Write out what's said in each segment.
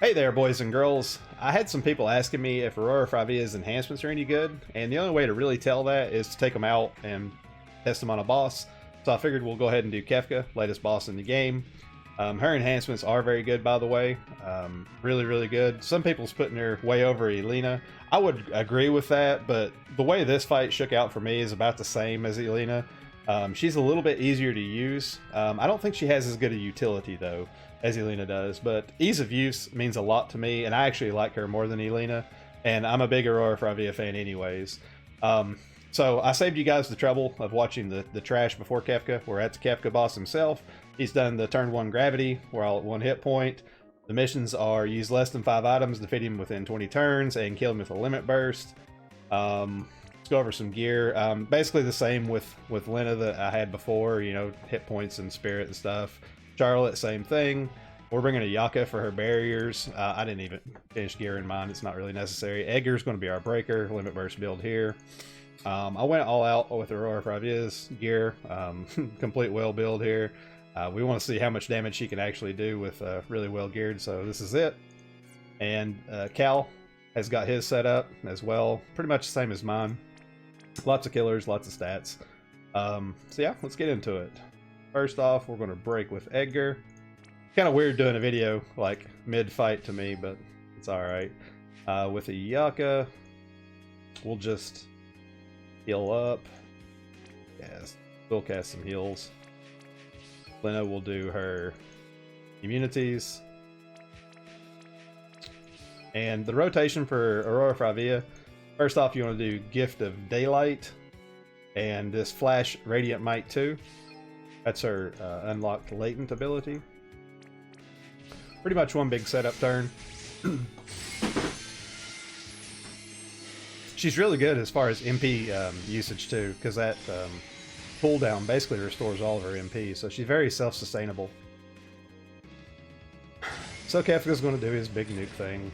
Hey there, boys and girls. I had some people asking me if Aurora Fryevia's enhancements are any good, and the only way to really tell that is to take them out and test them on a boss. So I figured we'll go ahead and do Kefka, latest boss in the game. Her enhancements are very good, by the way. Really, really good. Some people's putting her way over Elena. I would agree with that, but the way this fight shook out for me is about the same as Elena. She's a little bit easier to use. I don't think she has as good a utility, though, as Elena does, but ease of use means a lot to me, and I actually like her more than Elena, and I'm a big Aurora Fryevia fan anyways. So I saved you guys the trouble of watching the trash before Kefka. We're at the Kefka boss himself. He's done the turn 1 gravity. We're all at 1 hit point. The missions are use less than 5 items, defeat him within 20 turns, and kill him with a limit burst. Let's go over some gear. Basically the same with Lena that I had before, you know, hit points and spirit and stuff. Charlotte, same thing. We're bringing a Yaka for her barriers. I didn't even finish gear in mine. It's not really necessary. Edgar's going to be our breaker. Limit burst build here. I went all out with Aurora Fryevia's gear. Complete well build here. We want to see how much damage she can actually do with really well geared. So this is it. And Cal has got his set up as well. Pretty much the same as mine. Lots of killers, lots of stats. So yeah, let's get into it. First off, we're going to break with Edgar. Kind of weird doing a video like mid-fight to me, but it's alright. With a Yaka, we'll just heal up. Yes, we'll cast some heals. Lena will do her immunities. And the rotation for Aurora Fryevia, first off, you want to do Gift of Daylight and this Flash Radiant Might 2. That's her unlocked latent ability. Pretty much one big setup turn. She's really good as far as MP usage too, because that cooldown basically restores all of her MP, so she's very self-sustainable. So Kefka's going to do his big nuke thing.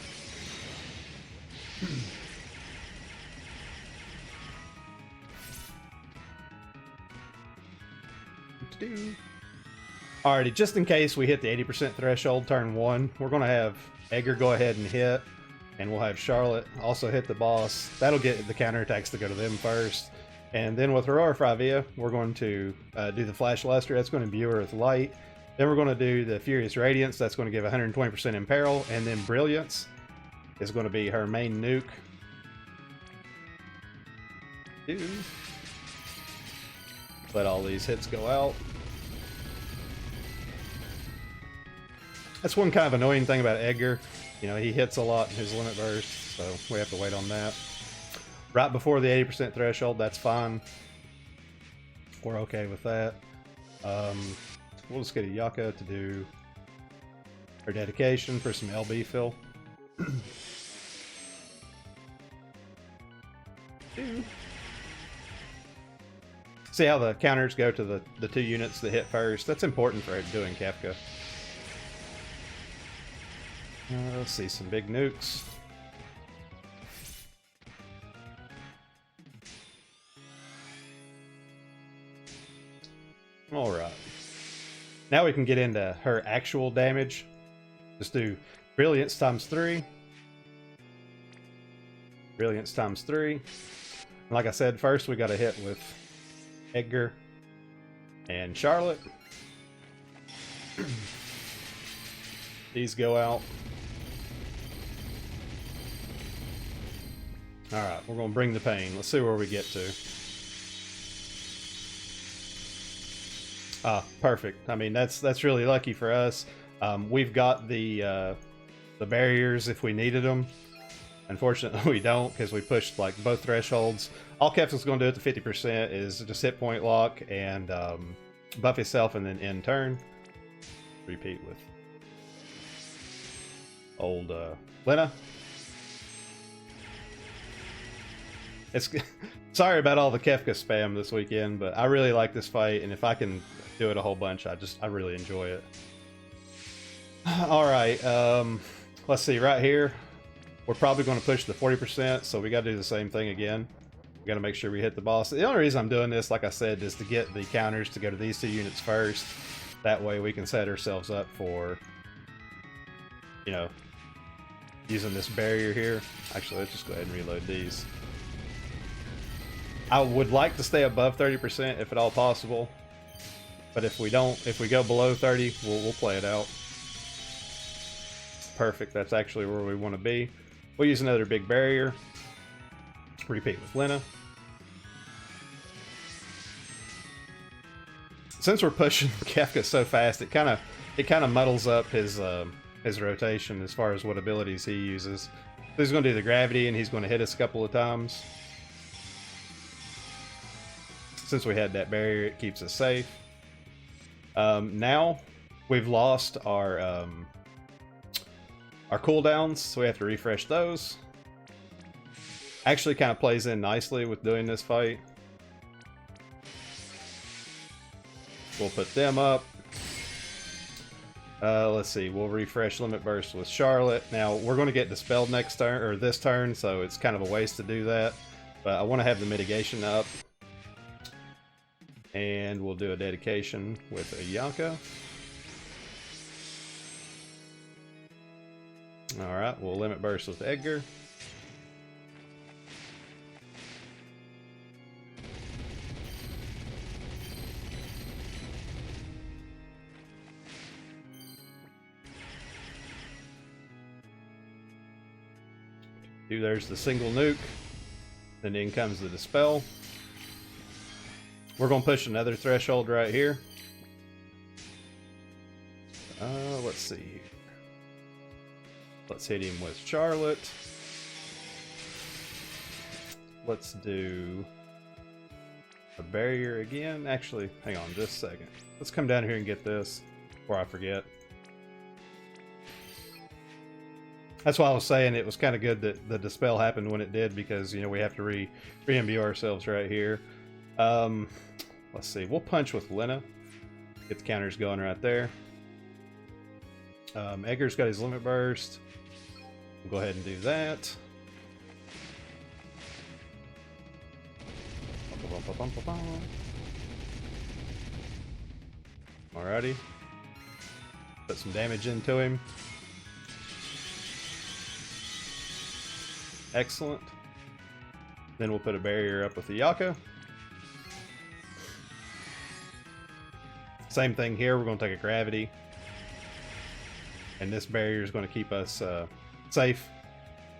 Alrighty, just in case we hit the 80% threshold turn 1, we're going to have Edgar go ahead and hit, and we'll have Charlotte also hit the boss. That'll get the counterattacks to go to them first. And then with Aurora Fryevia, we're going to do the Flash Luster. That's going to imbue her with light. Then we're going to do the Furious Radiance. That's going to give 120% Imperil. And then Brilliance is going to be her main nuke. Let all these hits go out. That's one kind of annoying thing about Edgar. You know, he hits a lot in his limit burst, so we have to wait on that. Right before the 80% threshold, that's fine. We're okay with that. We'll just get a Yaka to do her dedication for some LB fill. See how the counters go to the 2 units that hit first. That's important for doing Kefka. Let's see some big nukes. Alright. Now we can get into her actual damage. Just do Brilliance times 3. Brilliance times 3. And like I said, first we got a hit with Edgar and Charlotte. These go out. Alright, we're going to bring the pain. Let's see where we get to. Ah, perfect. I mean, that's really lucky for us. We've got the barriers if we needed them. Unfortunately, we don't because we pushed like both thresholds. All Kefka's going to do at the 50% is just hit point lock and buff himself and then end turn. Repeat with old Lena. It's sorry about all the Kefka spam this weekend, but I really like this fight, and if I can do it a whole bunch, I really enjoy it. All right, let's see. Right here, we're probably going to push the 40%, so we got to do the same thing again. We got to make sure we hit the boss. The only reason I'm doing this, like I said, is to get the counters to go to these 2 units first. That way we can set ourselves up for, you know, using this barrier here. Actually, let's just go ahead and reload these. I would like to stay above 30% if at all possible, but if we don't, if we go below 30, we'll play it out. Perfect, that's actually where we want to be. We'll use another big barrier. Repeat with Lena. Since we're pushing Kefka so fast, it kind of muddles up his rotation as far as what abilities he uses. So he's going to do the gravity, and he's going to hit us a couple of times. Since we had that barrier, it keeps us safe. Now we've lost our cooldowns, so we have to refresh those. Actually kind of plays in nicely with doing this fight. We'll put them up. Let's see, we'll refresh Limit Burst with Charlotte. Now, we're going to get Dispelled next turn, or this turn, so it's kind of a waste to do that. But I want to have the mitigation up. And we'll do a dedication with a Yaka. Alright, we'll Limit Burst with Edgar. There's the single nuke. Then in comes the Dispel. We're going to push another threshold right here. Let's see here. Let's hit him with Charlotte. Let's do a barrier again. Actually, hang on just a second. Let's come down here and get this before I forget. That's why I was saying it was kind of good that the Dispel happened when it did, because, you know, we have to re-MBO ourselves right here. Let's see. We'll punch with Lena. Get the counters going right there. Edgar's got his Limit Burst. We'll go ahead and do that. Alrighty. Put some damage into him. Excellent. Then we'll put a barrier up with the Yaka. Same thing here. We're going to take a gravity. And this barrier is going to keep us safe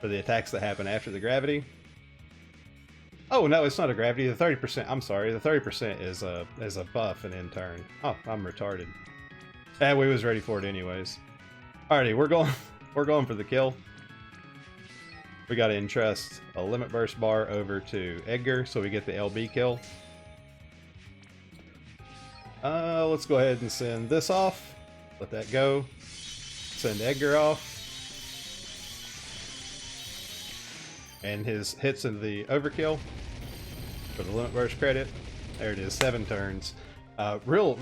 for the attacks that happen after the gravity. Oh, no, it's not a gravity. The 30%, I'm sorry, the 30% is a buff and in turn. Oh, I'm retarded. Yeah, we was ready for it anyways. Alrighty, we're going for the kill. We got to entrust a Limit Burst bar over to Edgar, so we get the LB kill. Let's go ahead and send this off. Let that go. Send Edgar off. And his hits into the overkill for the Limit Burst credit. There it is, 7 turns. Real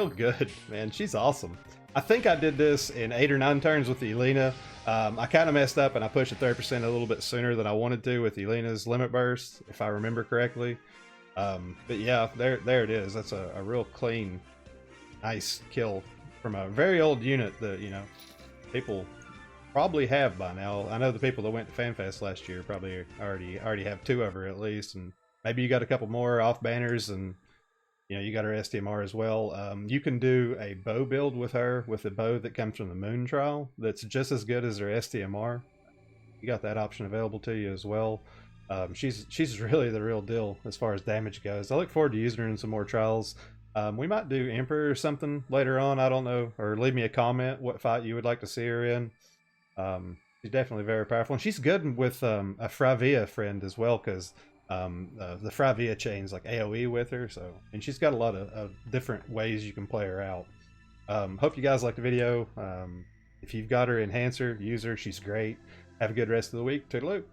good, man. She's awesome. I think I did this in 8 or 9 turns with the Elena. I kind of messed up and I pushed the 30% a little bit sooner than I wanted to with Elena's Limit Burst, if I remember correctly. But yeah, there it is. That's a real clean, nice kill from a very old unit that, you know, people probably have by now. I know the people that went to FanFest last year probably already have 2 of her at least, and maybe you got a couple more off banners, and you know, you got her STMR as well. You can do a bow build with her, with a bow that comes from the Moon Trial that's just as good as her STMR. You got that option available to you as well. She's really the real deal as far as damage goes. I look forward to using her in some more trials. We might do Emperor or something later on, I don't know, or leave me a comment what fight you would like to see her in. She's definitely very powerful, and she's good with a Fryevia friend as well, because the Fryevia chain's like AoE with her, so, and she's got a lot of different ways you can play her out. Hope you guys liked the video. If you've got her Enhancer, use her. She's great. Have a good rest of the week. Toodaloo.